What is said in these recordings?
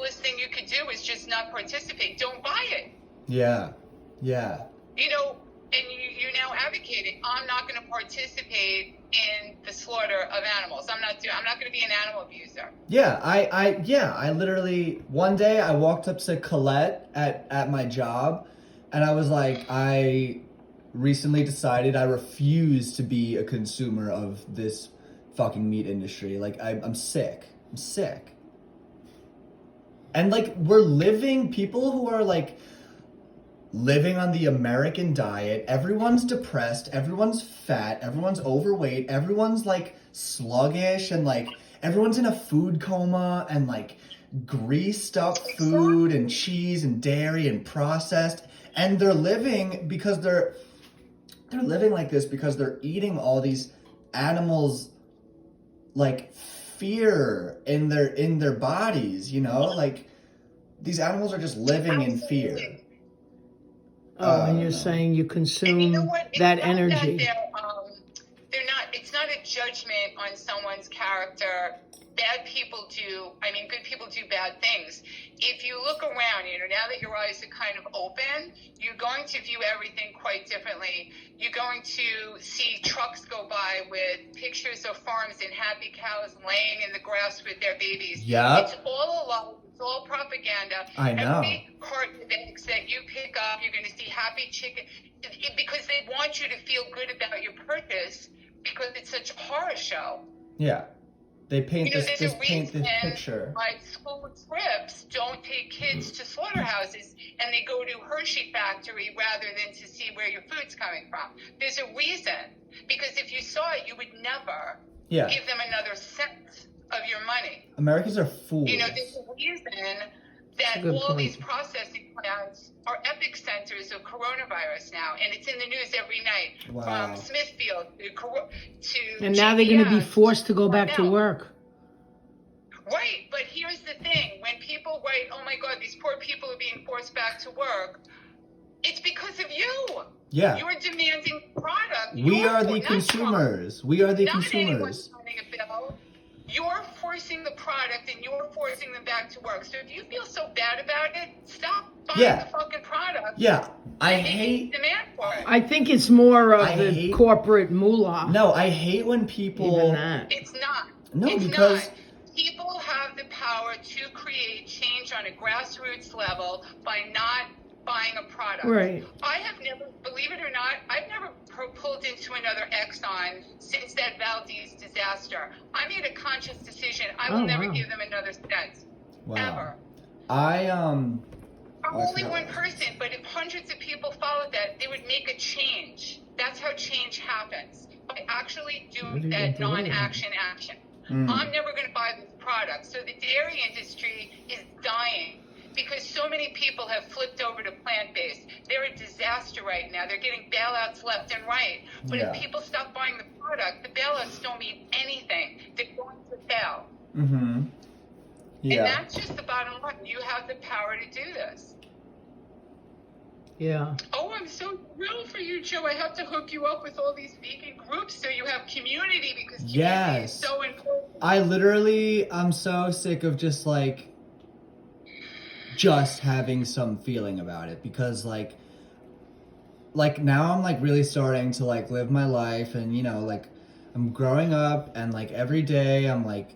simplest thing you could do is just not participate. Don't buy it. Yeah. Yeah. You know, and you're now advocating, I'm not going to participate in the slaughter of animals. I'm not going to be an animal abuser. Yeah, I literally, one day I walked up to Colette at my job, and I was like, I recently decided I refuse to be a consumer of this fucking meat industry. Like, I'm sick. I'm sick. And like, we're living, people who are like, living on the American diet, everyone's depressed, everyone's fat, everyone's overweight, everyone's like sluggish, and like everyone's in a food coma, and like greased up food and cheese and dairy and processed, and they're living because they're living like this because they're eating all these animals like fear in their bodies, you know? Like these animals are just living in fear. Oh, and you're saying you consume you know what? that It's not energy. they're not. It's not a judgment on someone's character. Bad people do. I mean, good people do bad things. If you look around, you know, now that your eyes are kind of open, you're going to view everything quite differently. You're going to see trucks go by with pictures of farms and happy cows laying in the grass with their babies. Yep. It's all a lie. It's all propaganda. I know. Every carton of eggs that you pick up, you're going to see happy chicken because they want you to feel good about your purchase because it's such a horror show. Yeah. They paint You know, this there's a paint this reason picture. why school trips don't take kids to slaughterhouses and they go to Hershey Factory rather than to see where your food's coming from. There's a reason. Because if you saw it, you would never Yeah. give them another cent of your money. Americans are fools. You know, there's a reason that Good all point. these processing plants are epic centers of coronavirus now, and it's in the news every night. Wow. From Smithfield to And now they're going to be GPS. forced to go back to Now. work. Right, but here's the thing. When people write, oh my God, these poor people are being forced back to work, it's because of you. Yeah. You're demanding product. We You're are the not Trump. consumers. We are the Not anyone consumers. signing a bill. You're forcing the product and you're forcing them back to work. So if you feel so bad about it, stop buying Yeah. the fucking product. Yeah. I and making hate demand for it. I think it's more of I the hate- corporate moolah. No, I hate when people Even that. It's not. No, it's because- not. People have the power to create change on a grassroots level by not buying a product. Right. I have never, believe it or not, I've never pulled into another Exxon since that Valdez disaster. I made a conscious decision. I will Oh, never wow. give them another cent. Wow. Ever. I'm Only one person, but if hundreds of people followed that, they would make a change. That's how change happens. By actually doing that non-action action. I'm never going to buy this product. So the dairy industry is dying because so many people have flipped over to plant-based. They're a disaster right now. They're getting bailouts left and right. But Yeah. if people stop buying the product, the bailouts don't mean anything. They're going to fail. Mm-hmm. And Yeah. that's just the bottom line. You have the power to do this. Yeah. Oh, I'm so thrilled for you, Joe. I have to hook you up with all these vegan groups so you have community because community Yes. is so important. I'm so sick of just having some feeling about it because like now I'm like really starting to like live my life and you know like I'm growing up and like every day I'm like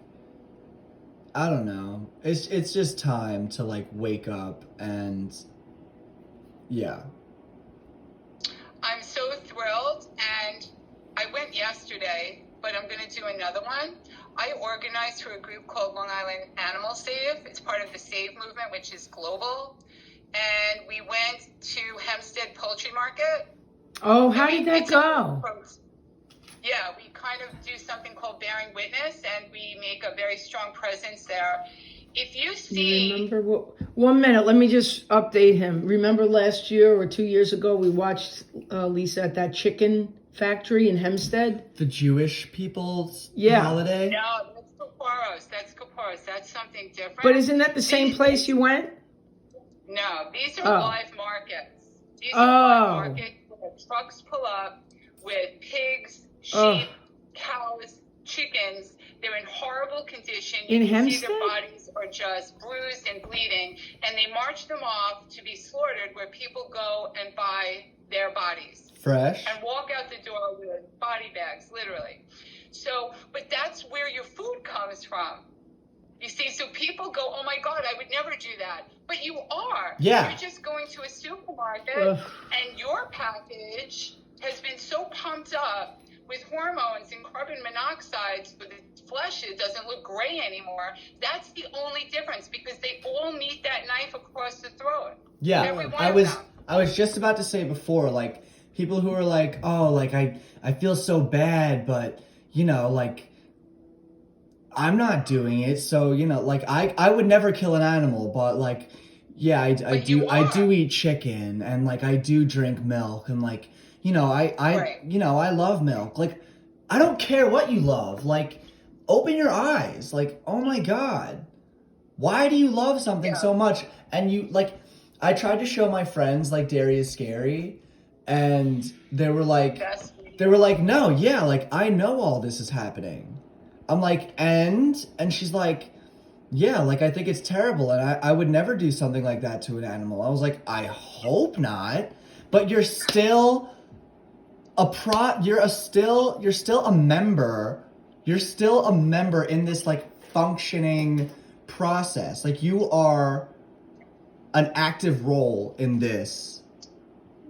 I don't know. It's just time to like wake up and yeah. I'm so thrilled, and I went yesterday, but I'm going to do another one. I organized for a group called Long Island Animal Save. It's part of the SAVE movement, which is global. And we went to Hempstead Poultry Market. Oh, how did that It's go? Yeah, we kind of do something called Bearing Witness, and we make a very strong presence there. If you see... Remember what? 1 minute, let me just update him. Remember last year or 2 years ago, we watched Lisa at that chicken factory in Hempstead? The Jewish people's Yeah. holiday? No, that's Kaporos. That's Kaporos. That's something different. But isn't that the same place you went? No, these are Oh. live markets. These are live Oh. markets where trucks pull up with pigs, sheep, Oh. cows, chickens They're in horrible condition. In You can see Hempstead? their bodies are just bruised and bleeding, and they march them off to be slaughtered where people go and buy their bodies Fresh. and walk out the door with body bags, literally. So, but that's where your food comes from. You see, so people go, oh my God, I would never do that. But you are. Yeah. You're just going to a supermarket Ugh. and your package has been so pumped up with hormones and carbon monoxide so the flesh doesn't look gray anymore. That's the only difference, because they all meet that knife across the throat. Yeah, Every one I of was them. I was just about to say before, like, people who are like, oh, like I feel so bad, but you know, like, I'm not doing it, so you know, like I would never kill an animal, but like, yeah, I But do you I are. do eat chicken, and like I do drink milk, and like, you know, I Right. you know, I love milk. Like, I don't care what you love. Like, open your eyes. Like, oh my God, why do you love something Yeah. so much? And you like, I tried to show my friends like Dairy is Scary, and they were like, That's no, yeah, like I know all this is happening. I'm like, and she's like, yeah, like I think it's terrible, and I would never do something like that to an animal. I was like, I hope not, but you're still you're still a member. You're still a member in this like functioning process. Like, you are an active role in this.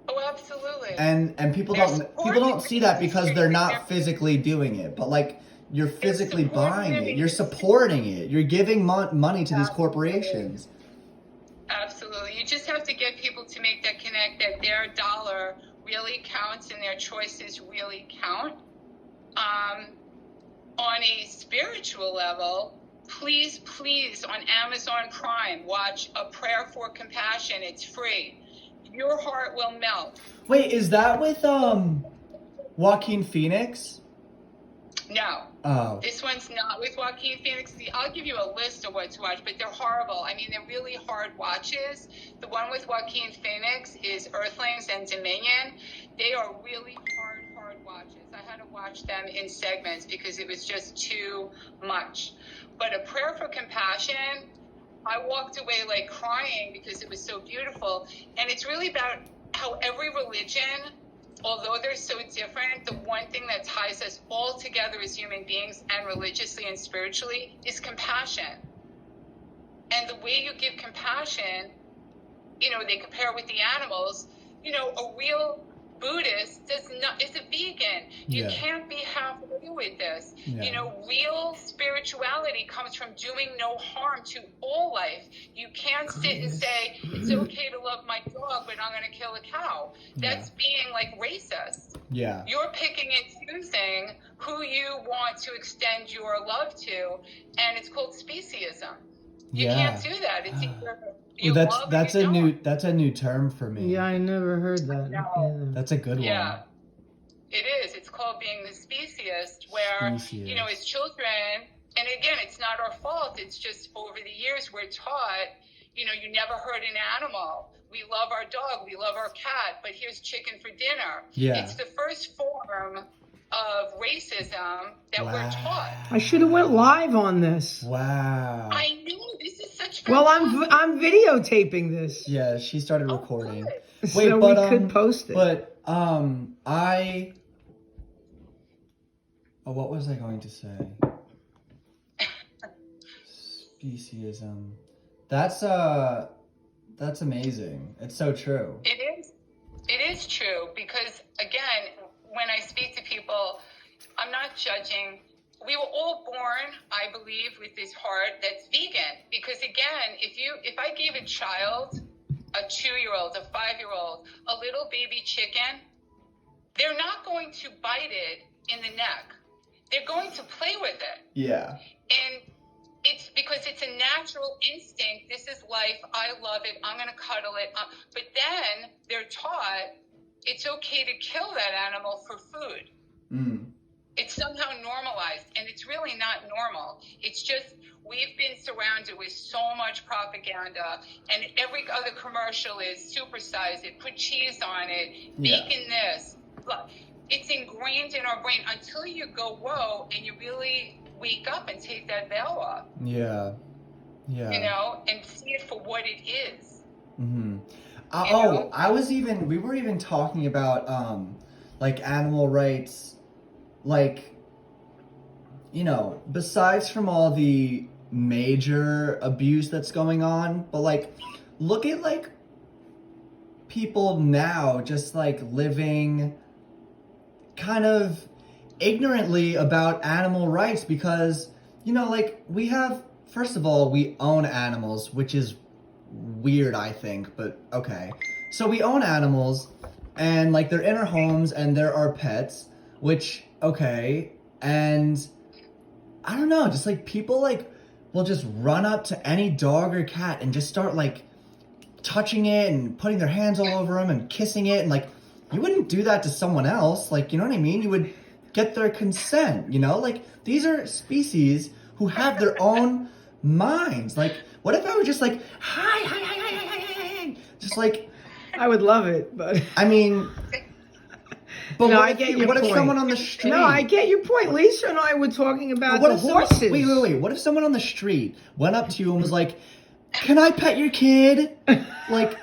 Oh, absolutely. And people They're don't see that because they're supporting not it. physically doing it, but like, you're physically supporting buying it. it, you're supporting it, you're giving money to these corporations. Absolutely. You just have to get people to make that connect, that their dollar really counts and their choices really count. On a spiritual level, please, on Amazon Prime, watch A Prayer for Compassion. It's free. Your heart will melt. Wait, is that with Joaquin Phoenix? No. Oh, This one's not with Joaquin Phoenix. I'll give you a list of what to watch, but they're horrible. I mean, they're really hard watches. The one with Joaquin Phoenix is Earthlings and Dominion. They are really hard watches. I had to watch them in segments because it was just too much. But A Prayer for Compassion, I walked away like crying because it was so beautiful. And it's really about how every religion, although they're so different, the one thing that ties us all together as human beings and religiously and spiritually is compassion. And the way you give compassion, you know, they compare with the animals. You know, a real Buddhist is a vegan. You Yeah. can't be halfway with this. Yeah. You know, real spirituality comes from doing no harm to all life. You can't sit and say, it's okay to love my dog, but I'm going to kill a cow. That's being like racist. yeah. You're picking and choosing who you want to extend your love to, and it's called speciesism. You Yeah. can't do that. It's either you Well, love or that's you a don't. that's a new term for me. Yeah, I never heard that. No. either. That's a good one. Yeah, it is. It's called being the speciesist, where, you know, as children, and again, it's not our fault. It's just over the years we're taught, you know, you never hurt an animal. We love our dog. We love our cat, but here's chicken for dinner. Yeah. It's the first form of racism that we're taught. I should have went live on this. Wow. I know, this is such Well, fantastic. I'm videotaping this, Yeah, she started Oh, recording. good. so we could post it. But what was I going to say? Speciesism. That's amazing. It's so true. It is true, because again, when I speak to people, I'm not judging. We were all born, I believe, with this heart that's vegan. Because again, if I gave a child, a 2-year-old, a 5-year-old, a little baby chicken, they're not going to bite it in the neck. They're going to play with it. Yeah. And it's because it's a natural instinct. This is life. I love it. I'm going to cuddle it. But then they're taught it's okay to kill that animal for food. Mm. It's somehow normalized, and it's really not normal. It's just we've been surrounded with so much propaganda, and every other commercial is supersize it, put cheese on it, Yeah. bacon this. It's ingrained in our brain until you go, whoa, and you really wake up and take that veil off, Yeah. Yeah. you know, and see it for what it is. Mm-hmm. You know? We were even talking about, like animal rights, like, you know, besides from all the major abuse that's going on, but like, look at like people now just like living kind of ignorantly about animal rights because, you know, like we have, first of all, we own animals, which is weird, I think, but okay. So we own animals and like they're in our homes and they're our pets, which, okay. And I don't know, just like people like will just run up to any dog or cat and just start like touching it and putting their hands all over them and kissing it. And like, you wouldn't do that to someone else. Like, you know what I mean? You would get their consent, you know? Like, these are species who have their own minds. Like, what if I were just like, hi, just like, I would love it, but I mean, but No, what I if, get your what if point. someone on the street? no, I get your point. Lisa and I were talking about What the if someone, horses. wait. What if someone on the street went up to you and was like, "Can I pet your kid?" Like,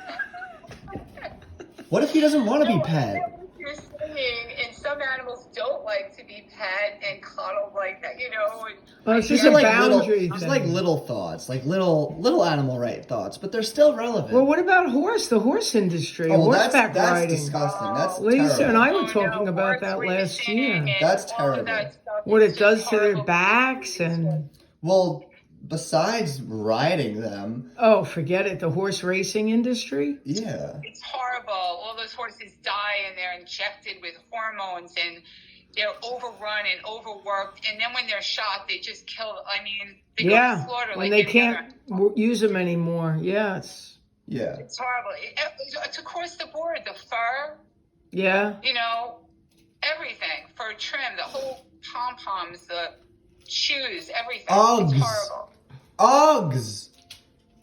what if he doesn't want to be No, I pet? know what you're saying, and some animals don't like to be pet and coddled like that, you know. And Well, it's These just are a like boundary little, thing. like little thoughts, like little animal right thoughts, but they're still relevant. Well, what about the horse industry, oh, well, horseback that's riding? disgusting. That's Lisa terrible. and I were Oh, talking no, about horse that last racing year. and That's all of terrible. that stuff What is it does just to their horrible. backs and Well, besides riding them, oh, forget it. The horse racing industry. yeah. It's horrible. All those horses die and they're injected with hormones and they're overrun and overworked. And then when they're shot, they just kill. I mean, they go Yeah, to slaughter when like they any other- can't use them anymore. Yeah, Yeah. It's horrible. It's across the board. The fur, yeah. you know, everything. Fur trim, the whole pom-poms, the shoes, everything. Uggs. It's horrible. Uggs.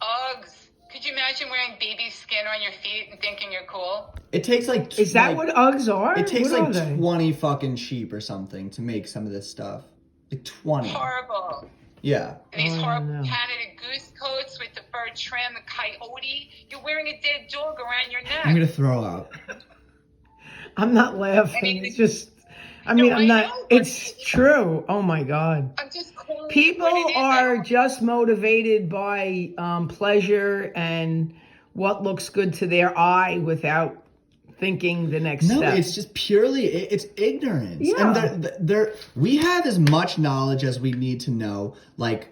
Uggs. Could you imagine wearing baby skin on your feet and thinking you're cool? It takes like Is that like, what Uggs are? It takes What are like they? 20 fucking sheep or something to make some of this stuff. Like 20. Horrible. Yeah. These Oh, horrible no. Canada goose coats with the fur trim, the coyote. You're wearing a dead dog around your neck. I'm gonna throw up. I'm not laughing. It's just, I mean, No, I'm I not, know, but it's true. Oh my God. I'm just calling People it what it is. are just motivated by pleasure and what looks good to their eye without thinking the next No, step. it's just purely it's ignorance. Yeah. And we have as much knowledge as we need to know. Like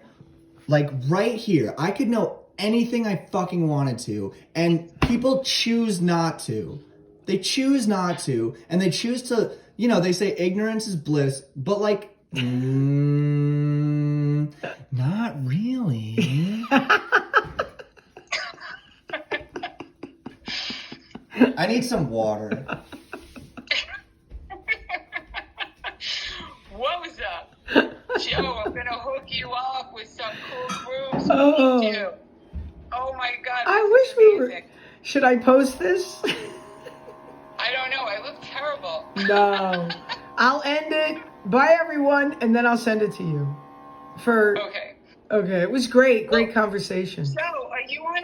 right here, I could know anything I fucking wanted to, and people choose not to. They choose not to, and they choose to. You know, they say ignorance is bliss, but like, not really. I need some water. What was up? Joe, I'm going to hook you up with some cool grooves. Oh. We do. Oh my God. I this wish is we were. amazing. Should I post this? I don't know. I look terrible. No. I'll end it. Bye, everyone, and then I'll send it to you. Okay. Okay, it was great. Great conversation. So, are you on